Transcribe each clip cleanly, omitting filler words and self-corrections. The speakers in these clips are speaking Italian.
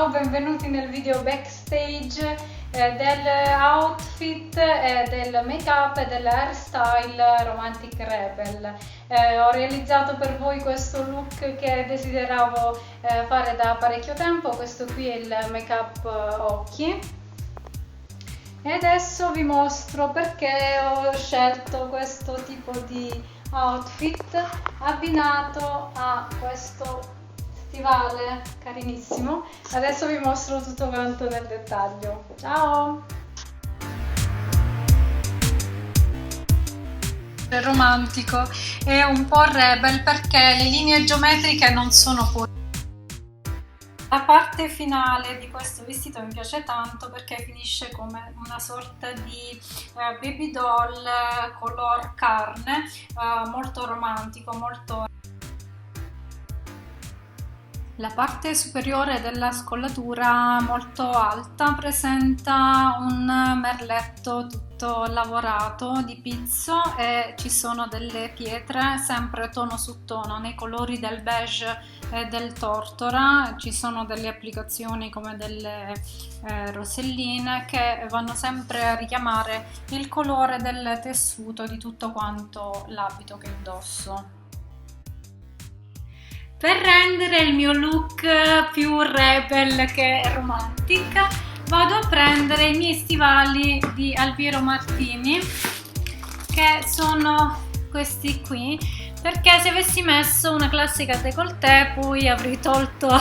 benvenuti nel video backstage dell'outfit, del make up e dell'hairstyle Romantic Rebel. Ho realizzato per voi questo look che desideravo fare da parecchio tempo. Questo qui è il make up occhi e adesso vi mostro perché ho scelto questo tipo di outfit abbinato a questo stivale carinissimo. Adesso vi mostro tutto quanto nel dettaglio. Ciao! È romantico e un po' rebel perché le linee geometriche non sono pure. La parte finale di questo vestito mi piace tanto perché finisce come una sorta di baby doll color carne, molto romantico, molto. La parte superiore della scollatura molto alta presenta un merletto tutto lavorato di pizzo e ci sono delle pietre sempre tono su tono nei colori del beige e del tortora. Ci sono delle applicazioni come delle roselline che vanno sempre a richiamare il colore del tessuto di tutto quanto l'abito che indosso. Per rendere il mio look più rebel che romantica, vado a prendere i miei stivali di Alviero Martini, che sono questi qui, perché se avessi messo una classica décolleté poi avrei tolto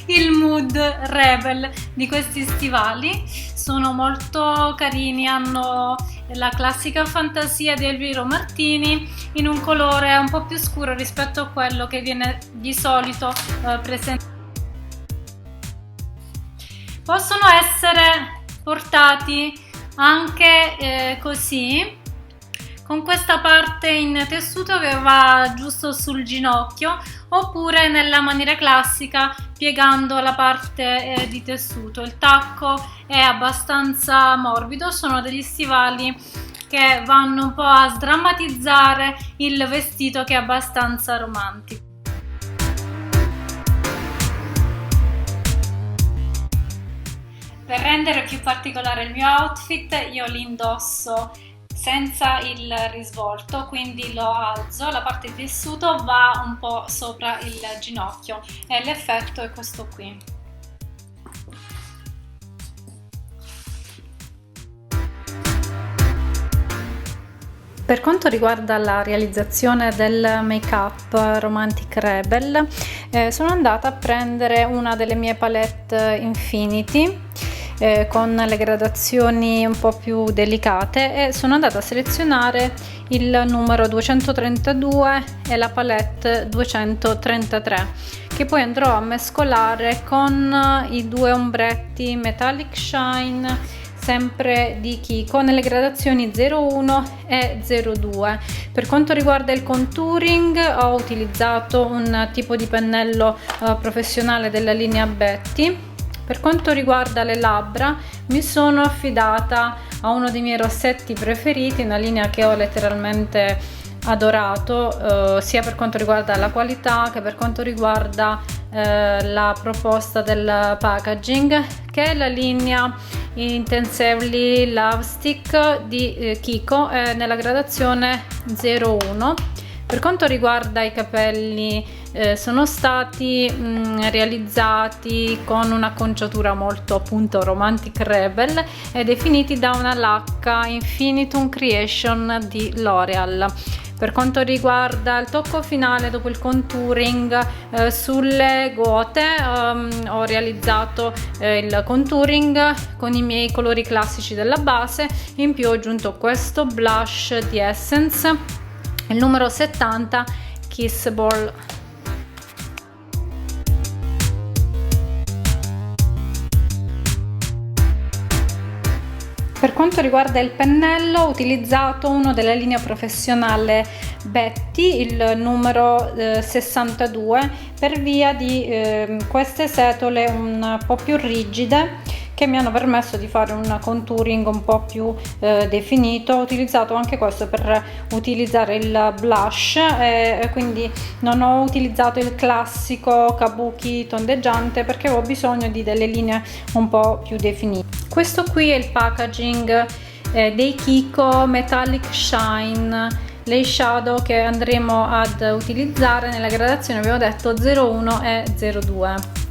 il mood rebel di questi stivali. Sono molto carini, hanno la classica fantasia di Alviero Martini in un colore un po' più scuro rispetto a quello che viene di solito presente. Possono essere portati anche così, con questa parte in tessuto che va giusto sul ginocchio, oppure nella maniera classica piegando la parte di tessuto. Il tacco è abbastanza morbido, sono degli stivali che vanno un po' a sdrammatizzare il vestito che è abbastanza romantico. Per rendere più particolare il mio outfit io li indosso senza il risvolto, quindi lo alzo, la parte di tessuto va un po' sopra il ginocchio e l'effetto è questo qui. Per quanto riguarda la realizzazione del make up Romantic Rebel, sono andata a prendere una delle mie palette Infinity con le gradazioni un po' più delicate e sono andata a selezionare il numero 232 e la palette 233, che poi andrò a mescolare con i due ombretti Metallic Shine sempre di Kiko nelle gradazioni 01 e 02. Per quanto riguarda il contouring ho utilizzato un tipo di pennello professionale della linea Betty. Per quanto riguarda le labbra mi sono affidata a uno dei miei rossetti preferiti, una linea che ho letteralmente adorato, sia per quanto riguarda la qualità che per quanto riguarda la proposta del packaging, che è la linea Intensely Love Stick di Kiko nella gradazione 01. Per quanto riguarda i capelli sono stati realizzati con un'acconciatura molto appunto Romantic Rebel e definiti da una lacca Infinitum Creation di L'Oreal. Per quanto riguarda il tocco finale dopo il contouring sulle gote, ho realizzato il contouring con i miei colori classici della base, in più ho aggiunto questo blush di Essence, il numero 70 Kissable. Per quanto riguarda il pennello ho utilizzato uno della linea professionale Betty, il numero 62, per via di queste setole un po' più rigide che mi hanno permesso di fare un contouring un po' più definito. Ho utilizzato anche questo per utilizzare il blush, quindi non ho utilizzato il classico kabuki tondeggiante perché avevo bisogno di delle linee un po' più definite. Questo qui è il packaging dei Kiko Metallic Shine, l'eyeshadow che andremo ad utilizzare nella gradazione, abbiamo detto 01 e 02.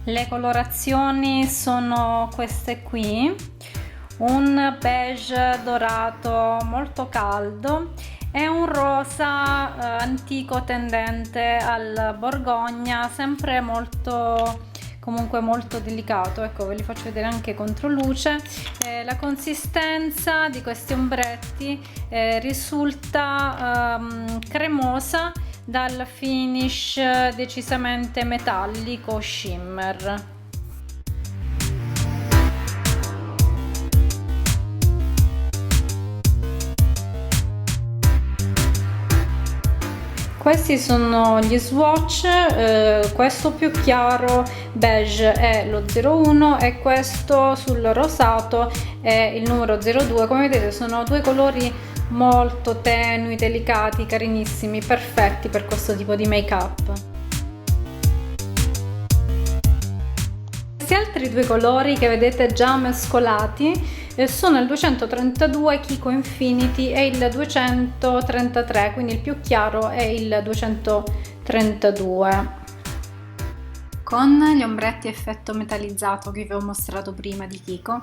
Le colorazioni sono queste qui, un beige dorato molto caldo e un rosa antico tendente al borgogna, sempre molto, comunque molto delicato. Ecco, ve li faccio vedere anche contro luce. La consistenza di questi ombretti risulta cremosa dal finish decisamente metallico shimmer. Questi sono gli swatch, questo più chiaro beige è lo 01 e questo sul rosato è il numero 02. Come vedete sono due colori molto tenui, delicati, carinissimi, perfetti per questo tipo di make up. Questi altri due colori che vedete già mescolati sono il 232 Kiko Infinity e il 233, quindi il più chiaro è il 232. Con gli ombretti effetto metallizzato che vi ho mostrato prima di Kiko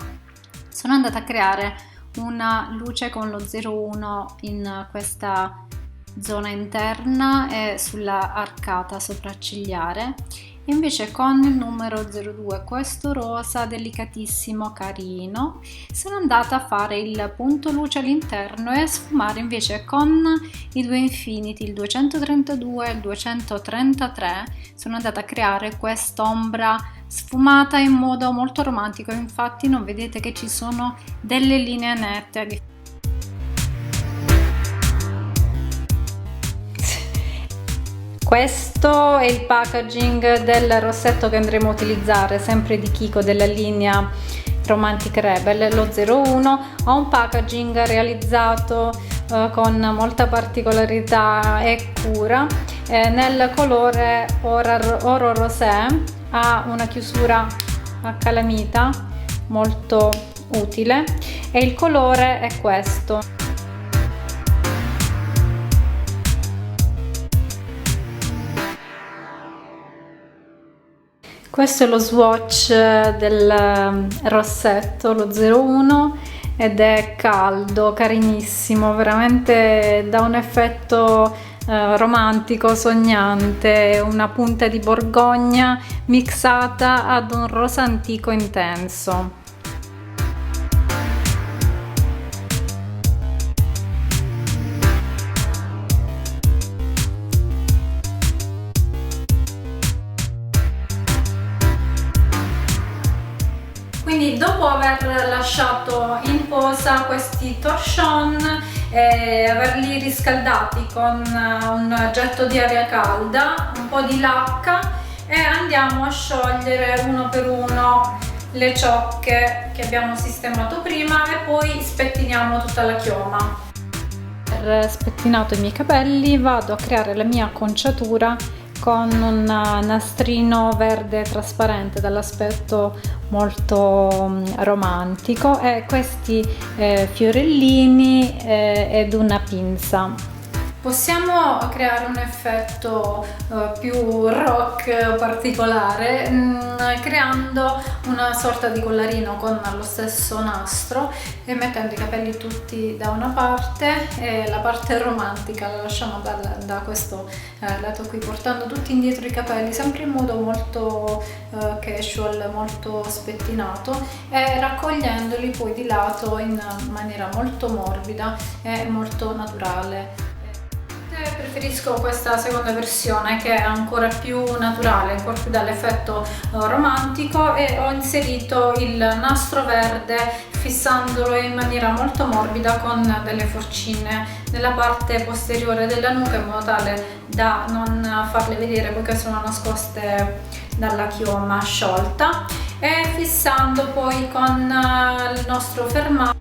sono andata a creare una luce con lo 01 in questa zona interna e sulla arcata sopraccigliare, e invece con il numero 02, questo rosa delicatissimo carino, sono andata a fare il punto luce all'interno e a sfumare invece con i due Infinity, il 232 e il 233. Sono andata a creare quest'ombra sfumata in modo molto romantico, infatti non vedete che ci sono delle linee nette. Questo è il packaging del rossetto che andremo a utilizzare, sempre di Kiko, della linea Romantic Rebel, lo 01. Ho un packaging realizzato con molta particolarità e cura, nel colore oro rosé, ha una chiusura a calamita molto utile e il colore è questo. Questo è lo swatch del rossetto, lo 01, ed è caldo, carinissimo, veramente dà un effetto romantico, sognante, una punta di borgogna mixata ad un rosa antico intenso. Quindi dopo aver lasciato in posa questi torchon e averli riscaldati con un getto di aria calda, un po' di lacca, e andiamo a sciogliere uno per uno le ciocche che abbiamo sistemato prima e poi spettiniamo tutta la chioma. Per spettinato i miei capelli vado a creare la mia acconciatura con un nastrino verde trasparente dall'aspetto molto romantico, e questi fiorellini ed una pinza. Possiamo creare un effetto più rock particolare creando una sorta di collarino con lo stesso nastro e mettendo i capelli tutti da una parte e la parte romantica la lasciamo da questo lato qui, portando tutti indietro i capelli sempre in modo molto casual, molto spettinato, e raccogliendoli poi di lato in maniera molto morbida e molto naturale. preferisco questa seconda versione, che è ancora più naturale, ancora più dall'effetto romantico, e ho inserito il nastro verde fissandolo in maniera molto morbida con delle forcine nella parte posteriore della nuca, in modo tale da non farle vedere poiché sono nascoste dalla chioma sciolta, e fissando poi con il nostro fermato